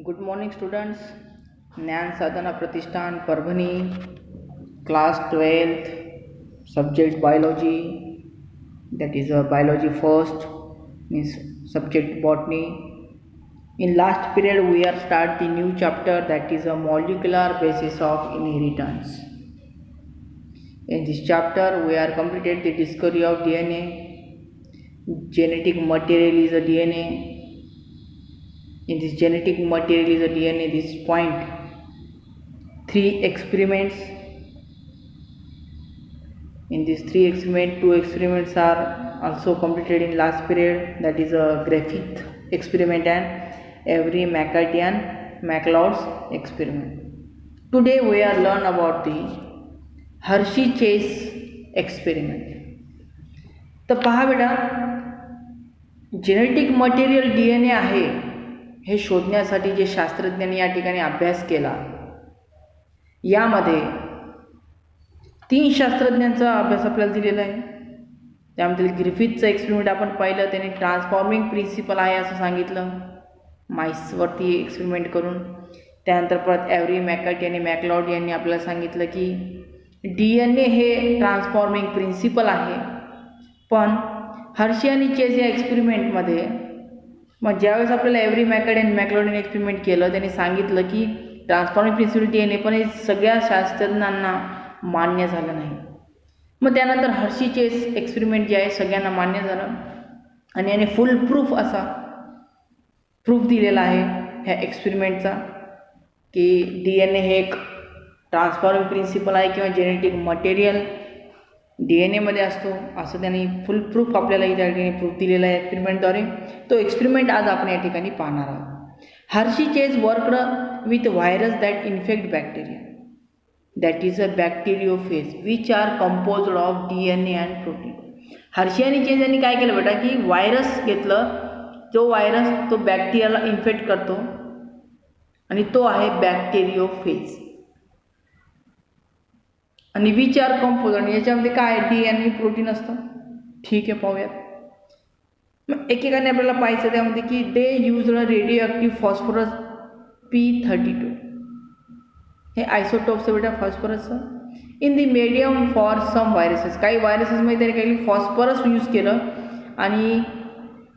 Good morning, students. ज्ञान साधना प्रतिष्ठान Parbhani, class 12th, subject biology, that is biology first, means subject botany. In last period, we are start the new chapter, that is a molecular basis of inheritance. In this chapter, we are completed the discovery of DNA. Genetic material is a DNA. In this genetic material is a DNA. This point, three experiments. In these three experiments, two experiments are also completed in last period, that is a Griffith experiment and Avery McCarthy and MacLeod's experiment. Today we are learn about the Hershey Chase experiment. तर पहा बेटा, genetic material DNA आहे हे शोधण्यासाठी जे शास्त्रज्ञांनी या ठिकाणी अभ्यास केला, यामध्ये 3 शास्त्रज्ञांचा अभ्यास आपल्याला दिलेला आहे. त्यामध्ये ग्रिफिथचं एक्सपेरिमेंट आपण पाहिलं, त्यांनी ट्रान्सफॉर्मिंग प्रिन्सिपल आहे असं सांगितलं माईसवरती एक्सपेरिमेंट करून. त्यानंतर परत ॲव्हरी मॅकर्टी आणि मॅकलॉड यांनी आपल्याला सांगितलं की DNA हे ट्रान्सफॉर्मिंग प्रिन्सिपल आहे. पण हर्शी आणि चेस या एक्सपेरिमेंटमध्ये मग ज्यावेळेस आपल्याला ॲव्हरी मॅकर्टी आणि मॅकलॉडने एक्सपेरिमेंट केलं, त्यांनी सांगितलं की ट्रान्सफॉर्मिंग प्रिन्सिपल DNA पण हे सगळ्या शास्त्रज्ञांना मान्य झालं नाही. मग त्यानंतर हर्शी चेस एक्सपेरिमेंट जे आहे सगळ्यांना मान्य झालं आणि याने फुल प्रूफ असा प्रूफ दिलेला आहे ह्या एक्सपेरिमेंटचा की DNA हे एक ट्रान्सफॉर्मिंग प्रिन्सिपल आहे किंवा जेनेटिक मटेरियल DNAमध्ये असतो, असं त्यांनी फुल प्रूफ आपल्याला या ठिकाणी प्रूफ दिलेला आहे एक्सपेरिमेंटद्वारे. तो एक्सपेरिमेंट आज आपण या ठिकाणी पाहणार आहोत. Hershey Chase worked with virus that infect bacteria, that is a bacteriophage which are composed of DNA and protein. Hershey आणि चेस यांनी काय केलं बेटा की व्हायरस घेतलं, जो व्हायरस तो बॅक्टेरियाला इन्फेक्ट करतो आणि तो आहे बॅक्टेरियोफेज. आणि विच आर कंपोज, आणि याच्यामध्ये काय DNA प्रोटीन असतं. ठीक आहे, पाहूयात. मग एकेकाने आपल्याला पाहायचं त्यामध्ये की they use radio active phosphorus P32, हे आयसोटोप्स बेटा फॉस्फरसचं, in the medium for some viruses. काही व्हायरसेसमध्ये त्यांनी काही फॉस्फरस यूज केलं आणि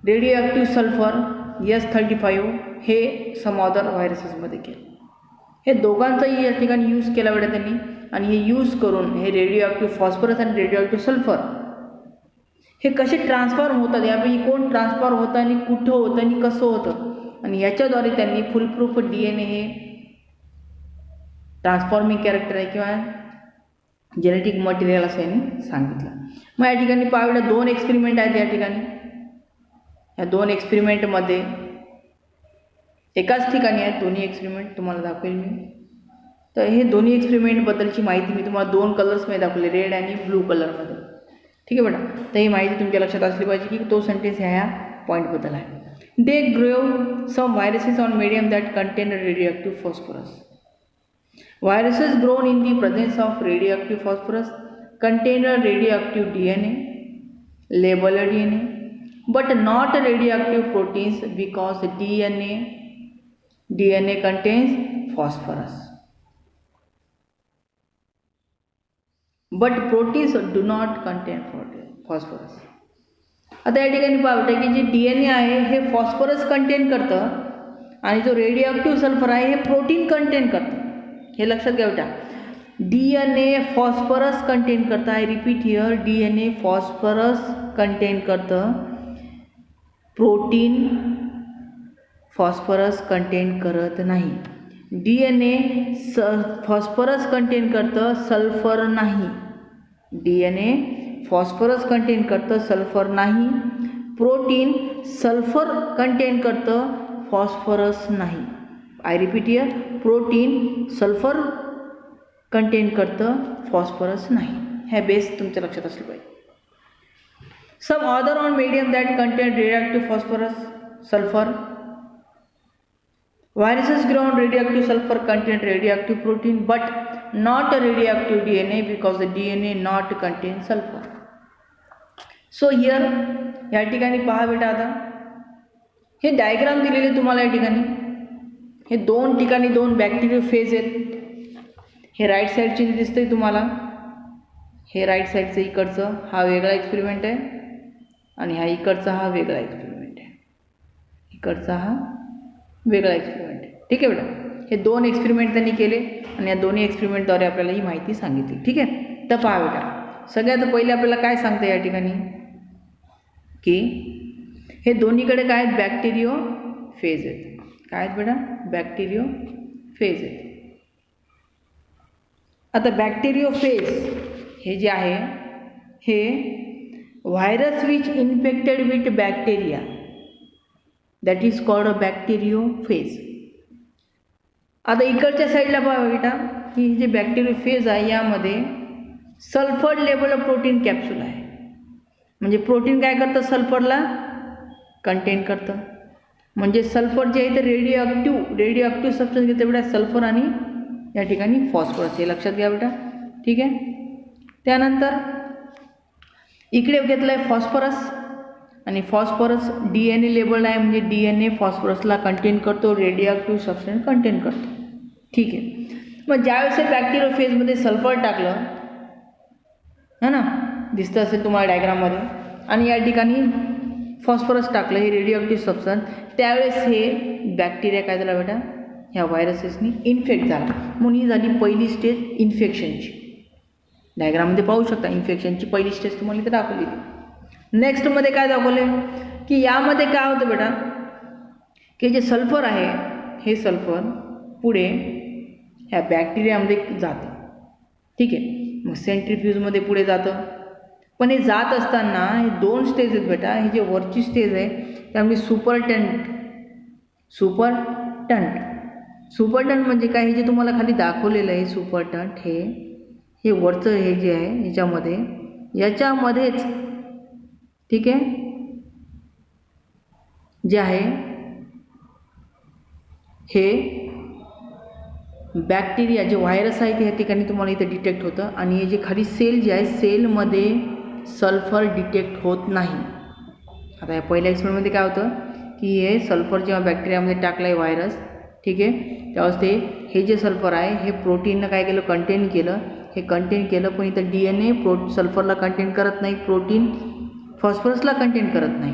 रेडिओ ॲक्टिव्ह सल्फर S35 हे सम अदर व्हायरसेसमध्ये केलं. हे दोघांचाही या ठिकाणी यूज केला बेटा त्यांनी, आणि हे यूज करून हे रेडिओ ॲक्टिव्ह फॉस्फरस आणि रेडिओ ॲक्टिव्ह सल्फर हे कसे ट्रान्सफॉर्म होतात, यापैकी कोण ट्रान्सफॉर्म होतं आणि कुठं होतं आणि कसं होतं, आणि याच्याद्वारे त्यांनी फुल प्रूफ DNA हे ट्रान्सफॉर्मिंग कॅरेक्टर आहे किंवा जेनेटिक मटेरियल असं यांनी सांगितलं. मग या ठिकाणी पाहायला 2 एक्सपेरिमेंट आहेत या ठिकाणी. या 2 एक्सपेरिमेंटमध्ये एकाच ठिकाणी आहेत दोन्ही एक्सपेरिमेंट, तुम्हाला दाखवेल मी. तर हे दोन्ही एक्सपेरिमेंटबद्दलची माहिती मी तुम्हाला 2 कलर्समध्ये दाखवले, रेड आणि ब्लू कलरमध्ये. ठीक आहे बेटा, तर ही माहिती तुमच्या लक्षात असली पाहिजे की तो सेंटेन्स ह्या पॉईंटबद्दल आहे. They grow some viruses on medium that contain radio active phosphorus. Viruses grown in the presence of radioactive phosphorus contain a radioactive DNA, labeled DNA, but not radioactive proteins because DNA contains phosphorus. But proteins do not contain phosphorus. आता या ठिकाणी पाहता की जे DNA आहे हे phosphorus contain करतं आणि जो रेडिओ सल्फर आहे हे प्रोटीन कंटेन करतं. हे लक्षात घ्या बेटा, DNA फॉस्फरस कंटेन करतं. I repeat here, DNA phosphorus contain करतं, प्रोटीन फॉस्फरस कंटेन करत नाही. DNA फॉस्फरस कंटेन करतं, सल्फर नाही. DNA फॉस्फरस कंटेन करतं, सल्फर नाही. प्रोटीन सल्फर कंटेन करतं, फॉस्फरस नाही. I repeat here, protein sulphur contain करतं, फॉस्फरस नाही. हे बेस तुमच्या लक्षात असलं पाहिजे. Some other on medium that contain radio phosphorus sulphur. Viruses grow on radio sulphur contain radio protein but not radio DNA because the DNA not content sulphur. So here या ठिकाणी पहा बेटा, आता हे डायग्राम दिलेले तुम्हाला या ठिकाणी. हे दोन ठिकाणी दोन बॅक्टेरियोफेज आहेत. हे राईट साईडचे दिसतंय तुम्हाला, हे राईट साईडचं इकडचं हा वेगळा एक्सपेरिमेंट आहे आणि हा इकडचा हा वेगळा एक्सपेरिमेंट आहे. इकडचा हा वेगळा एक्सपेरिमेंट आहे. ठीक आहे बेटा, हे दोन एक्सपेरिमेंट त्यांनी केले आणि या दोन्ही एक्सपेरिमेंटद्वारे आपल्याला ही माहिती सांगितली. ठीक आहे, तर पहा बेटा, सगळ्यात पहिले आपल्याला काय सांगतं या ठिकाणी की हे दोन्हीकडे काय आहेत, बॅक्टेरियोफेज आहेत. काय आहेत बेटा, बॅक्टेरियोफेज आहेत. आता बॅक्टेरियोफेज हे जे आहे हे virus which infected with bacteria that is called a bacteriophage. आता इकडच्या साईडला पहा बेटा की हे जे बॅक्टेरियोफेज आहे यामध्ये सल्फर लेवल प्रोटीन कॅप्सूल आहे. म्हणजे प्रोटीन काय करतं, सल्फरला कंटेन करतं. म्हणजे सल्फर जे आहे ते रेडिओ ॲक्टिव्ह सबस्टन्स घेते बेटा, सल्फर आणि या ठिकाणी फॉस्फरस, हे लक्षात घ्या बेटा. ठीक आहे, त्यानंतर इकडे घेतलं आहे फॉस्फरस आणि फॉस्फरस DNA लेबल्ड आहे. म्हणजे DNA फॉस्फरसला कंटेन करतो, रेडिओ ॲक्टिव्ह सबस्टन्स कंटेन करतो. ठीक आहे, मग ज्यावेळेस बॅक्टेरियोफेजमध्ये सल्फर टाकलं है ना, दिसतं असेल तुम्हाला डायग्राममध्ये, आणि या ठिकाणी फॉस्फरस टाकलं, हे रेडिओ ॲक्टिव्ह सबस्टन्स, त्यावेळेस हे बॅक्टेरिया काय झाला बेटा, ह्या व्हायरसेसनी इन्फेक्ट झाला. म्हणून ही झाली पहिली स्टेज इन्फेक्शनची. डायग्राममध्ये पाहू शकता इन्फेक्शनची पहिली स्टेज तुम्हाला इथे दाखवलेली. नेक्स्टमध्ये काय दाखवले की यामध्ये काय होतं बेटा की जे सल्फर आहे हे सल्फर पुढे ह्या बॅक्टेरियामध्ये जातं. ठीक आहे, मग सेंट्रीफ्यूजमध्ये पुढे जातं. पण हे जात असताना हे दोन स्टेज आहेत बेटा. हे जे वरची स्टेज आहे त्यामध्ये सुपरटंट म्हणजे काय, हे जे तुम्हाला खाली दाखवलेलं आहे सुपरटंट, हे वरचं हे जे आहे याच्यामध्येच ठीक आहे जे आहे हे बॅक्टेरिया जे व्हायरस आहे ते या ठिकाणी तुम्हाला इथे डिटेक्ट होतं. आणि हे जे खाली सेल जे आहे सेलमध्ये सल्फर डिटेक्ट होत नाही. आता या पहिल्या एक्सपेरिमेंटमध्ये काय होतं की हे सल्फर जेव्हा बॅक्टेरियामध्ये टाकलं आहे व्हायरस, ठीक आहे, त्यावेळेस हे जे सल्फर आहे हे प्रोटीननं काय केलं, कंटेन केलं. पण इथं DNA सल्फरला कंटेन करत नाही, प्रोटीन फॉस्फरसला कंटेन करत नाही.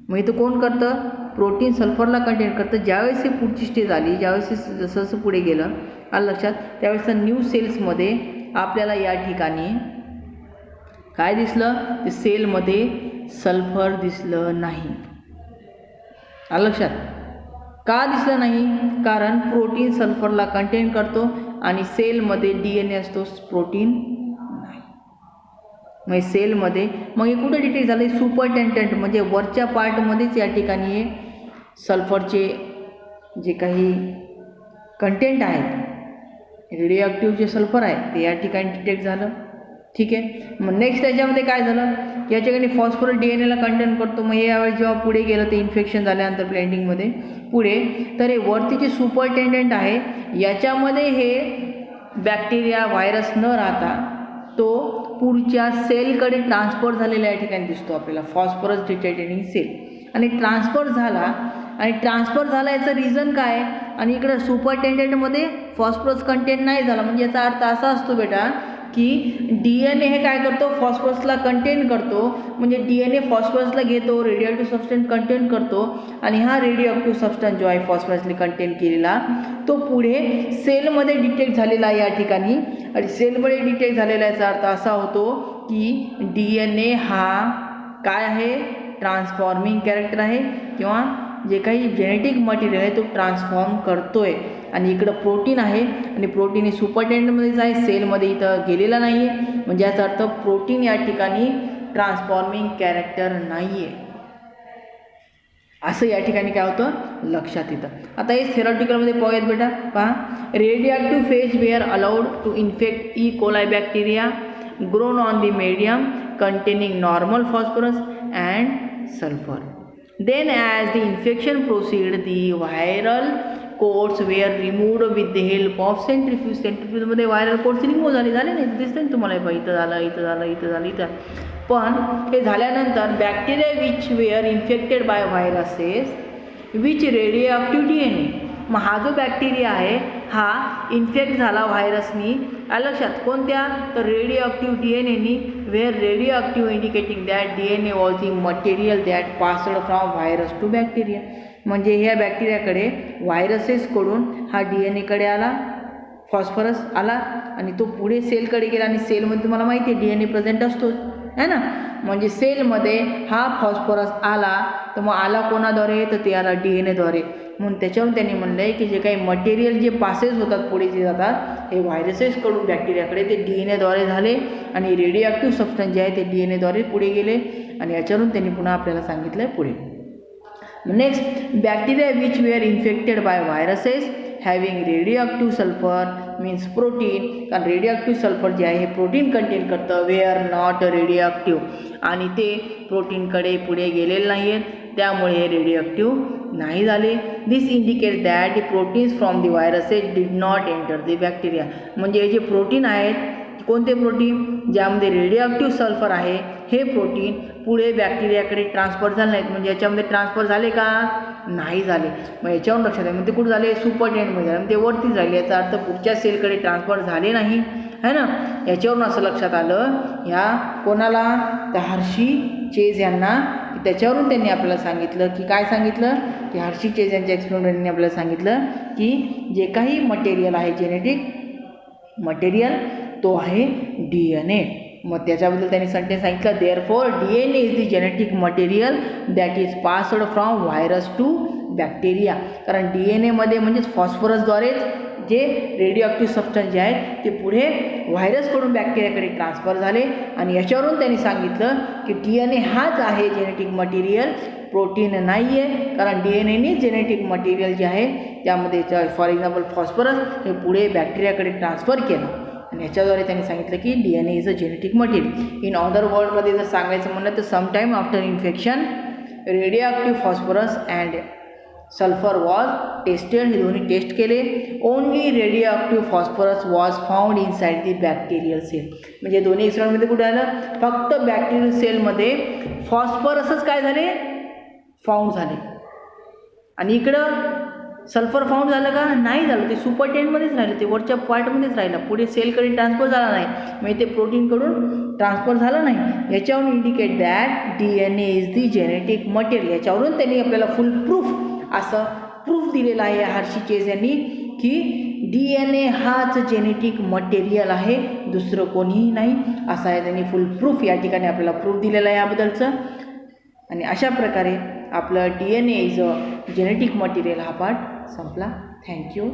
मग इथं कोण करतं, प्रोटीन सल्फरला कंटेन करतं. ज्यावेळेस ही पुढची स्टेज आली, ज्यावेळेस जसं पुढे गेलं आलं लक्षात, त्यावेळेस न्यू सेल्समध्ये आपल्याला या ठिकाणी काय दिसलं, ते सेलमध्ये सल्फर दिसलं नाही. आलं लक्षात, का दिसलं नाही, कारण प्रोटीन सल्फरला कंटेन करतो आणि सेलमध्ये DNA असतो, प्रोटीन नाही. मग सेलमध्ये मग हे कुठं डिटेक्ट झालं, सुपरटेंटंट म्हणजे वरच्या पार्टमध्येच या ठिकाणी हे सल्फरचे जे काही कंटेंट आहेत, रेडिओ ॲक्टिव्ह जे सल्फर आहे ते या ठिकाणी डिटेक्ट झालं. ठीक आहे, मग नेक्स्ट याच्यामध्ये काय झालं, या ठिकाणी फॉस्फरस DNAला कंटेन करतो. मग हे यावेळेस जेव्हा पुढे गेलं ते इन्फेक्शन झाल्यानंतर ब्लेंडिंगमध्ये पुढे, तर हे वरती जे सुपरटेंडंट आहे याच्यामध्ये हे बॅक्टेरिया व्हायरस न राहता तो पुढच्या सेलकडे ट्रान्सफर झालेला या ठिकाणी दिसतो आपल्याला, फॉस्फरस डिटेक्टिंग सेल. आणि ट्रान्सफर झाला याचं रिझन काय, आणि इकडं सुपरटेंडंटमध्ये फॉस्फरस कंटेंट नाही झाला. म्हणजे याचा अर्थ असा असतो बेटा की DNA हे काय करतो, फॉस्फरसला कंटेन करतो. म्हणजे DNA फॉस्फरसला घेतो, रेडिओ ॲक्टिव्ह सबस्टन्स कंटेन करतो आणि हा रेडिओ ॲक्टिव्ह सबस्टन्स जो आहे फॉस्फरसने कंटेन केलेला तो पुढे सेलमध्ये डिटेक्ट झालेला आहे या ठिकाणी. आणि सेलमध्ये डिटेक्ट झालेला याचा अर्थ असा होतो की DNA हा काय आहे, ट्रान्सफॉर्मिंग कॅरेक्टर आहे किंवा जे काही जेनेटिक मटेरियल आहे तो ट्रान्सफॉर्म करतोय. आणि इकडं प्रोटीन आहे आणि प्रोटीन हे सुपरटेंडंटमध्येच आहे, सेलमध्ये इथं गेलेला नाही आहे. म्हणजे याचा अर्थ प्रोटीन या ठिकाणी ट्रान्सफॉर्मिंग कॅरेक्टर नाही आहे, असं या ठिकाणी काय होतं लक्षात येतं. आता हे थेरॉटिकलमध्ये पाहूयात बेटा. पहा, radioactive phage were allowed to infect E. coli bacteria grown on the medium containing normal phosphorus and sulfur. Then as the infection proceeded, the viral coats were removed with the help of centrifuge. Centrifugeमध्ये viral coats remove झाले नाही, दिसतं ना तुम्हाला, इथं झालं. पण हे झाल्यानंतर bacteria which were infected by viruses which radioactive DNA मग हा जो बॅक्टेरिया आहे हा इन्फेक्ट झाला व्हायरसनी, लक्षात कोणत्या, तर radioactive DNA were radioactive indicating that DNA was the material that passed from virus to bacteria. म्हणजे ह्या बॅक्टेरियाकडे व्हायरसेसकडून हा DNA आला, फॉस्फरस आला आणि तो पुढे सेलकडे गेला आणि सेलमध्ये तुम्हाला माहिती आहे DNA प्रेझेंट असतोच है ना. म्हणजे सेलमध्ये हा फॉस्फरस आला तर मग आला कोणाद्वारे, तर ते आला DNAद्वारे. म्हणून त्याच्यावरून त्यांनी म्हणलं आहे की जे काही मटेरियल जे पासेस होतात पुढे जे जातात हे व्हायरसेसकडून बॅक्टेरियाकडे ते DNA द्वारे झाले आणि रेडिओ ॲक्टिव्ह सबस्टन्स जे आहे ते DNA द्वारे पुढे गेले. आणि याच्यावरून त्यांनी पुन्हा आपल्याला सांगितलं आहे पुढे. Next, bacteria which were infected by viruses having radio sulphur means protein, कारण रेडिओ सल्फर जे आहे हे प्रोटीन कंटेन करतं, वेअर नॉट रेडिओ आणि ते प्रोटीनकडे पुढे गेलेले नाही आहेत, त्यामुळे हे रेडिओ नाही झाले. This indicate that the proteins from the viruses did not enter the bacteria. म्हणजे हे जे प्रोटीन आहेत, कोणते प्रोटीन, ज्यामध्ये रेडिओ सल्फर आहे हे प्रोटीन पुढे बॅक्टेरियाकडे ट्रान्सफर झाले नाहीत. म्हणजे याच्यामध्ये ट्रान्सफर झाले का, नाही झाले. मग याच्यावरून लक्षात आहे, म्हणजे कुठे झाले, सुपरटेंटमध्ये झाले, ते वरती झाले, याचा अर्थ पुढच्या सेलकडे ट्रान्सफर झाले नाही है ना. याच्यावरून असं लक्षात आलं ह्या कोणाला, तर हर्षी चेज यांना, त्याच्यावरून त्यांनी आपल्याला सांगितलं की काय सांगितलं, की हर्षी चेज यांच्या एक्सपेरिमेंटने आपल्याला सांगितलं की जे काही मटेरियल आहे जेनेटिक मटेरियल तो आहे DNA. मग त्याच्याबद्दल त्यांनी सेंटेन्स सांगितलं, therefore DNA is the genetic material that is passed from virus to bacteria. कारण DNAमध्ये म्हणजेच फॉस्फरसद्वारेच जे रेडिओ सबस्टन्स जे आहेत ते पुढे व्हायरसकडून बॅक्टेरियाकडे ट्रान्सफर झाले. आणि याच्यावरून त्यांनी सांगितलं की DNA हाच आहे जेनेटिक मटेरियल, प्रोटीन नाही आहे. कारण DNAने जेनेटिक मटेरियल जे आहे त्यामध्ये फॉर एक्झाम्पल फॉस्फरस हे पुढे बॅक्टेरियाकडे ट्रान्सफर केलं आणि याच्याद्वारे त्यांनी सांगितलं की DNA is a genetic material. In other वर्डमध्ये जर सांगायचं म्हणलं तर sometime after infection radio phosphorus and sulphur was tested, हे दोन्ही टेस्ट केले. Only radio phosphorus was found inside the bacterial cell. म्हणजे दोन्ही एक्सपेरिमेंटमध्ये कुठे आलं, फक्त बॅक्टेरियल सेलमध्ये फॉस्फरसच काय झाले, फाउंड झाले. आणि इकडं सल्फर फाउंड झालं का, नाही झालं. ते सुपरटेंटमध्येच राहिलं, ते वरच्या पार्टमध्येच राहिलं, पुढे सेलकडे ट्रान्सफर झाला नाही. म्हणजे ते प्रोटीनकडून ट्रान्सफर झालं नाही. याच्यावरून indicate that DNA is the genetic material. याच्यावरून त्यांनी आपल्याला फुल प्रूफ असं प्रूफ दिलेलं आहे हर्षी चेज यांनी की DNA हाच जेनेटिक मटेरियल आहे, दुसरं कोणीही नाही, असं आहे. त्यांनी फुल प्रूफ या ठिकाणी आपल्याला प्रूफ दिलेलं आहे याबद्दलचं. आणि अशा प्रकारे आपलं DNA is a genetic material हा पार्ट संपला. थँक्यू.